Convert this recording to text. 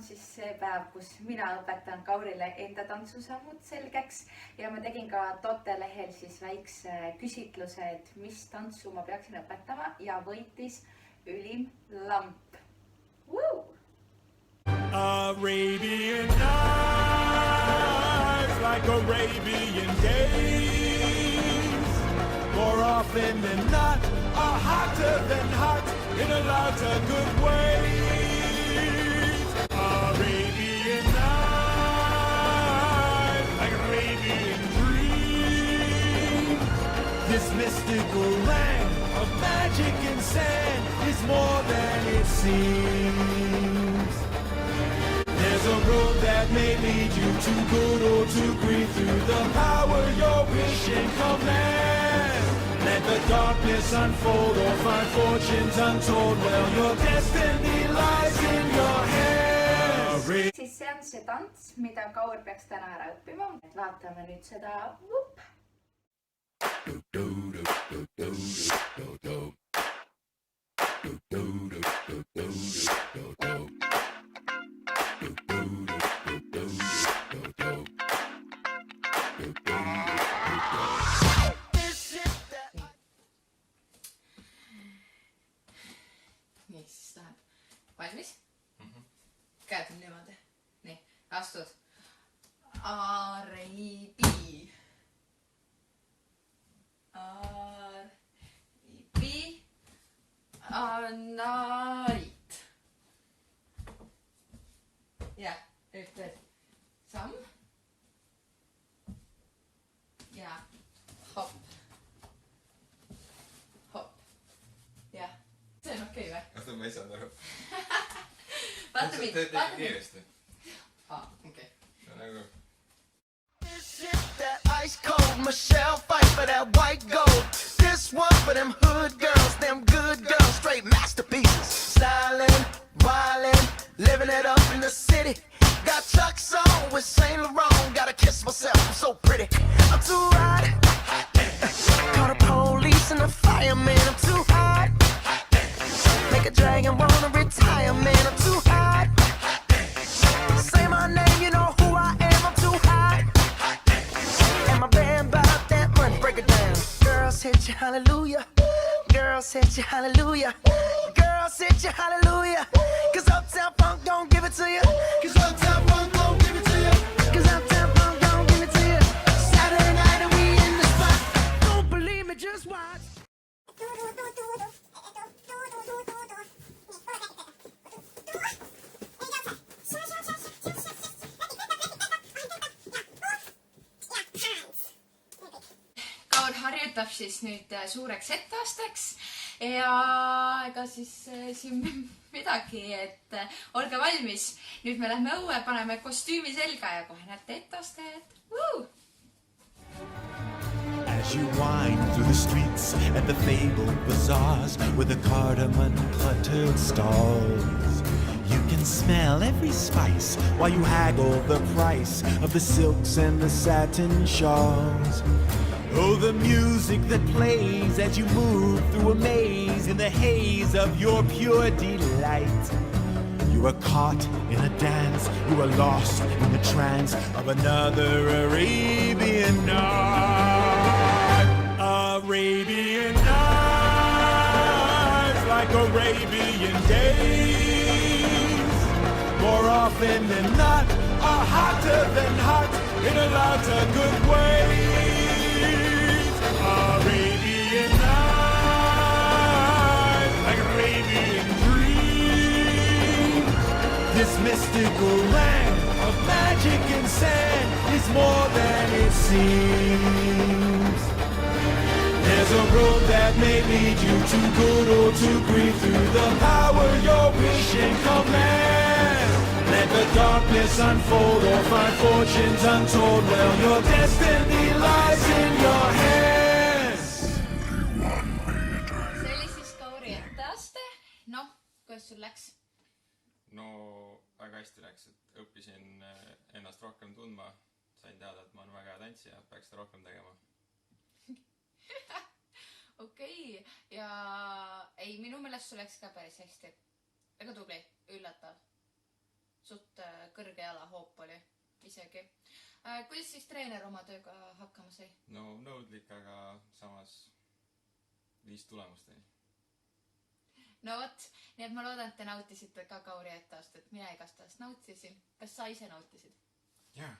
siis see päev, kus mina õpetan Kaurile enda tantsusammud selgeks ja ma tegin ka Tote lehel siis väikse küsitluse, et mis tantsu ma peaksin õpetama ja võitis Ülim lamp. Woo! Arabian nights like Arabian days, more often than not are hotter than hot in a lot of good ways. Arabian nights like Arabian dreams. This mystical land of magic and sand is more than it seems. There's a road that may lead you to good or to greed through the power your wish and command. Let the darkness unfold or find fortunes untold. Well, your destiny lies in your hands. Siis see on see tants, mida Kaur peaks täna ära õppima. Vaatame nüüd seda. Vup! Nii, siis läheb. Valmis? Käed on niimoodi. Nii, astud. Aribi. Aribi. Anait. Ja, nüüd veel. Samm. Ja, hopp. Hopp. Ja. See on okei või? Oota, ma ei saanud aru. Vaata mind, Teed kiiresti. Okei. Nagu... This shit, that ice cold Michelle fight for that white gold. This one for them hood girls, them good girls, straight masterpieces. Styling, wildin', living it up in the city. Got Chuck's on with Saint Laurent. Gotta kiss myself, I'm so pretty. I'm too hot. Call the police and the fireman. I'm too hot. Make a dragon wanna retire, man. I'm too hot. Say my name, you know who I am. I'm too hot. And my band bought that money. Break it down. Girls hit you, hallelujah. Girls hit you, hallelujah. Girls hit you, hallelujah. Cause Uptown Funk don't give it to you. Cause Uptown Funk don't give it to you. Cause Uptown Funk don't give it to you. Saturday night and we in the spot. Don't believe me, just watch. Kaur harjutab siis nüüd suureks etteasteks ja ega siis siin midagi, et olge valmis. Nüüd me lähme õue, paneme kostüümi selga ja kohe näete etteastet. Woo! As you wind through the streets and the fabled bazaars with the cardamom cluttered stalls, you can smell every spice while you haggle the price of the silks and the satin shawls. Oh, the music that plays as you move through a maze in the haze of your pure delight. You are caught in a dance, you are lost in the trance of another Arabian night. Arabian nights like Arabian days, more often than not are hotter than hot in a lot of good ways. Arabian nights like Arabian dreams. This mystical land of magic and sand is more than it seems. There's a road that may lead you to good or to greed through the power your wish and command. Let the darkness unfold or find fortunes untold. Well, your destiny lies in your hands. See oli siis Kauri etteaste. Noh, kuidas sul läks? No, väga hästi läks, et õppisin ennast rohkem tundma. Sain teada, et ma olen väga hea tantsija, peaks seda rohkem tegema. Okei, ja ei, minu meelest sul läks ka päris hästi. Väga tubli, üllatav. suht kõrge jalahoop oli isegi. Kuidas siis treener oma tööga hakkama sai? no nõudlik, aga samas viis tulemusteni. No vot, nii et ma loodan, et te nautisite ka Kauri etteastet. Mina igastahes nautisin. Kas sa ise nautisid? jaa.